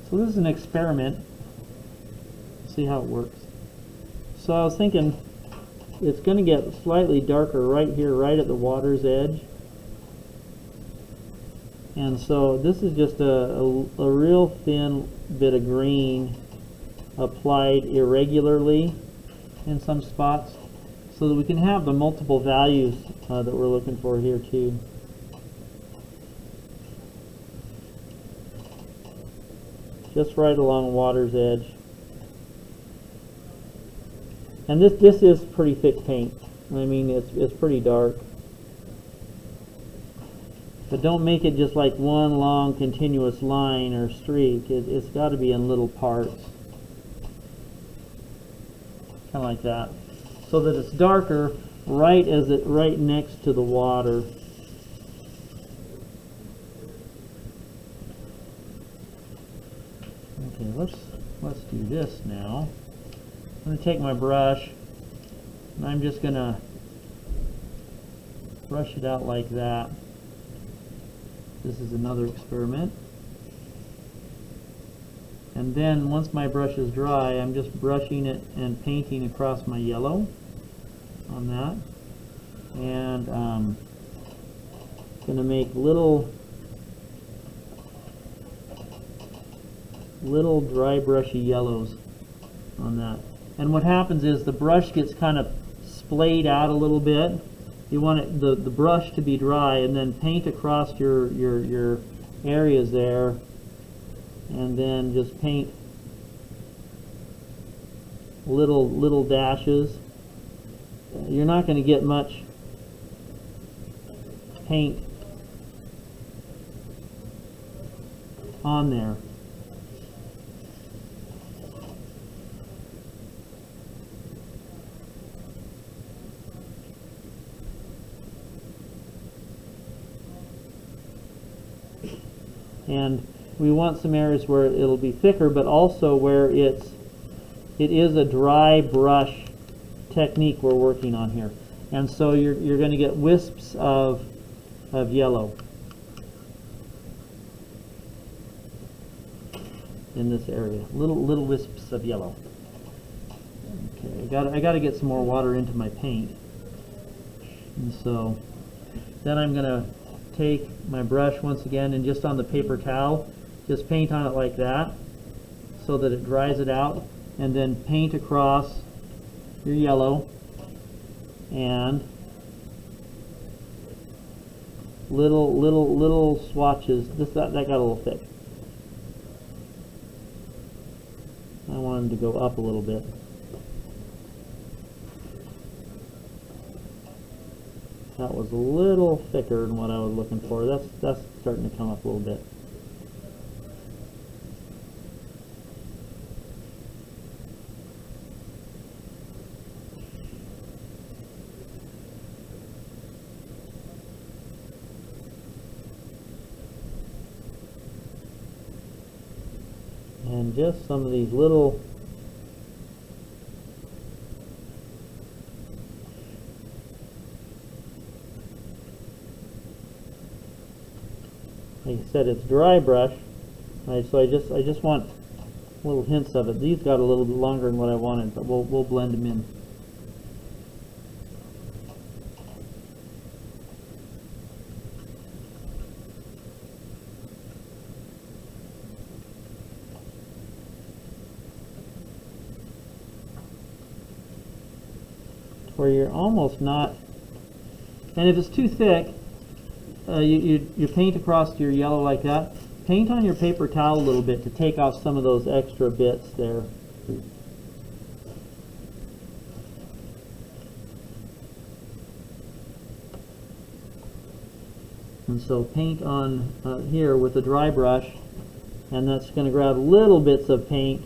So this is an experiment. See how it works. So I was thinking it's going to get slightly darker right here, right at the water's edge. And so this is just a real thin bit of green applied irregularly in some spots, so that we can have the multiple values that we're looking for here too. Just right along water's edge. And this is pretty thick paint. I mean, it's pretty dark. But don't make it just like one long continuous line or streak. It's got to be in little parts. Kind of like that. So that it's darker right next to the water. Okay, let's do this now. I'm going to take my brush and I'm just going to brush it out like that. This is another experiment. And then once my brush is dry, I'm just brushing it and painting across my yellow on that. And going to make little dry brushy yellows on that. And what happens is the brush gets kind of splayed out a little bit. You want it, the brush to be dry, and then paint across your areas there, and then just paint little dashes. You're not going to get much paint on there. And we want some areas where it'll be thicker, but also where it is a dry brush technique we're working on here. And so you're going to get wisps of yellow in this area. Little wisps of yellow. Okay, I got to get some more water into my paint. And so then I'm going to take my brush once again, and just on the paper towel, just paint on it like that so that it dries it out, and then paint across your yellow, and little swatches. That got a little thick. I want them to go up a little bit. That was a little thicker than what I was looking for. That's starting to come up a little bit. And just some of these little like I said, it's dry brush, so I just want little hints of it. These got a little bit longer than what I wanted, but we'll blend them in. Where you're almost not, and if it's too thick, you paint across your yellow like that. Paint on your paper towel a little bit to take off some of those extra bits there. And so paint on here with a dry brush, and that's going to grab little bits of paint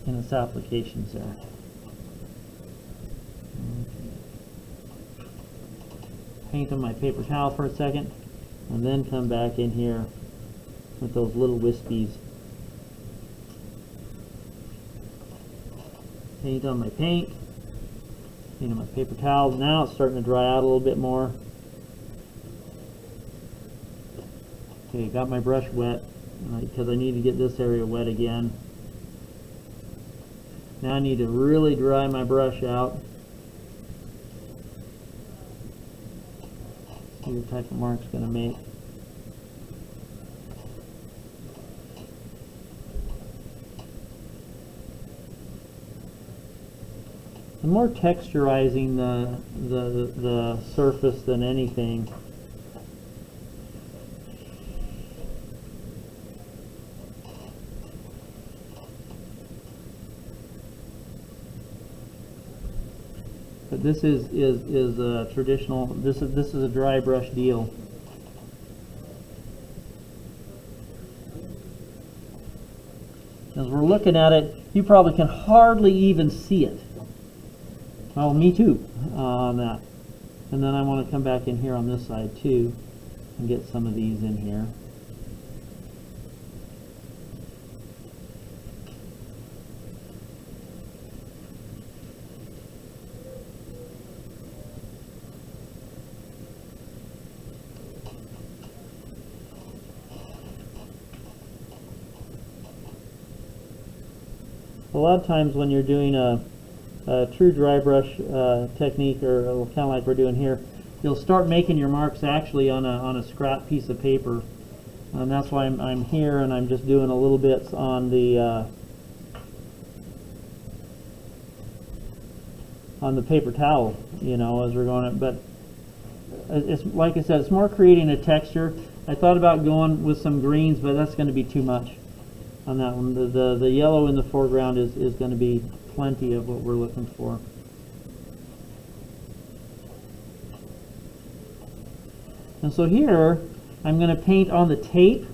in its applications there. Okay. Paint on my paper towel for a second, and then come back in here with those little wispies. Paint on my paint, You know, my paper towels, now it's starting to dry out a little bit more. Okay, got my brush wet because I need to get this area wet again. Now I need to really dry my brush out. See what type of mark it's going to make. I'm more texturizing the surface than anything. But this is a traditional. This is a dry brush deal. As we're looking at it, you probably can hardly even see it. Well, me too, on that. And then I want to come back in here on this side too and get some of these in here. A lot of times when you're doing a true dry brush technique, or kind of like we're doing here, you'll start making your marks actually on a scrap piece of paper, and that's why I'm here and I'm just doing a little bits on the paper towel, you know, as we're going. But it's like I said, it's more creating a texture. I thought about going with some greens, but that's going to be too much on that one. The yellow in the foreground is going to be plenty of what we're looking for. And so here I'm going to paint on the tape.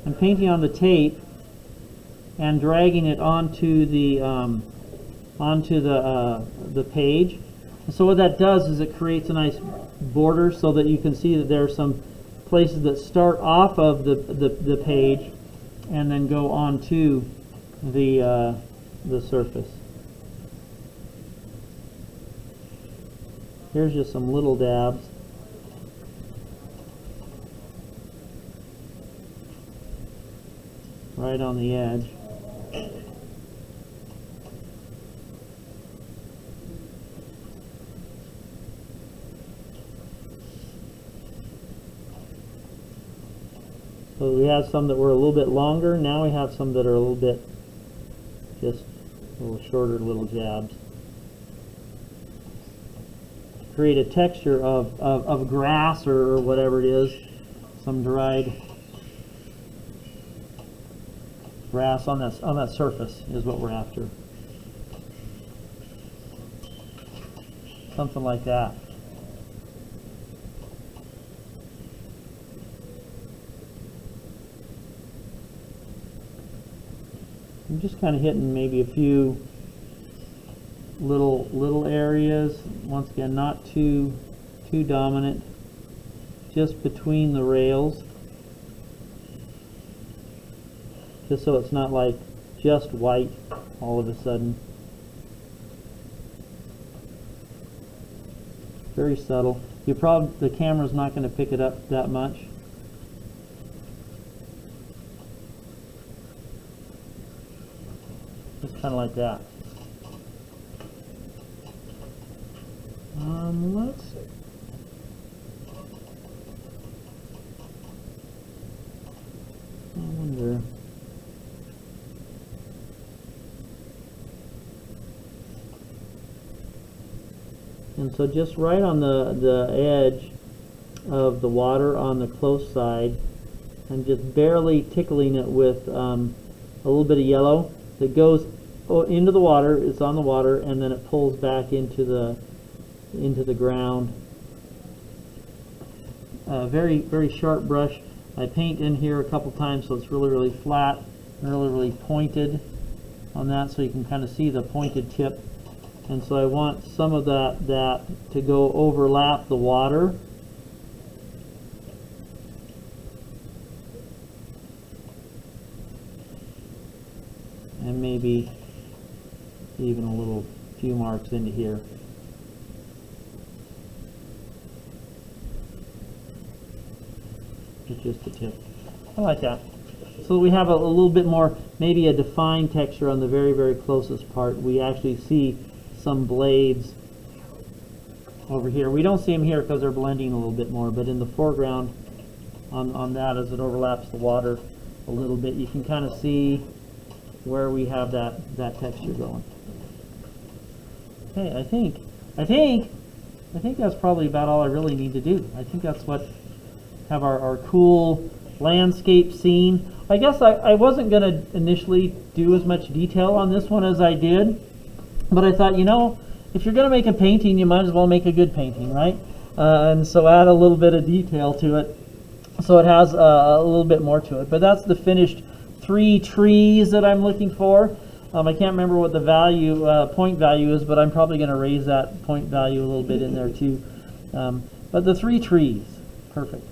I'm painting on the tape and dragging it onto the page. And so what that does is it creates a nice border so that you can see that there are some places that start off of the page and then go onto the surface. Here's just some little dabs. Right on the edge. So we have some that were a little bit longer. Now we have some that are a little bit just a little shorter little jabs. Create a texture of grass or whatever it is. Some dried grass on that surface is what we're after. Something like that. I'm just kind of hitting maybe a few little areas. Once again, not too dominant. Just between the rails. Just so it's not like just white all of a sudden. Very subtle. The camera's not going to pick it up that much. Just kind of like that. Let's see. I wonder. And so just right on the edge of the water on the close side, I'm just barely tickling it with a little bit of yellow that goes into the water. It's on the water, and then it pulls back into the ground. Very, very sharp brush. I paint in here a couple times so it's really flat and really pointed on that, so you can kind of see the pointed tip. And so I want some of that to go overlap the water. And maybe even a few marks into here. with just the tip. I like that. So we have a little bit more, maybe a defined texture on the very, very closest part. We actually see some blades over here. We don't see them here because they're blending a little bit more, but in the foreground on that, as it overlaps the water a little bit, you can kind of see where we have that texture going. Okay, I think that's probably about all I really need to do. I think that's what have our cool landscape scene. I guess I wasn't going to initially do as much detail on this one as I did, but I thought, you know, if you're going to make a painting, you might as well make a good painting, right? And so add a little bit of detail to it, so it has a little bit more to it. But that's the finished 3 trees that I'm looking for. I can't remember what the value, point value is, but I'm probably going to raise that point value a little bit in there too. But the 3 trees, perfect.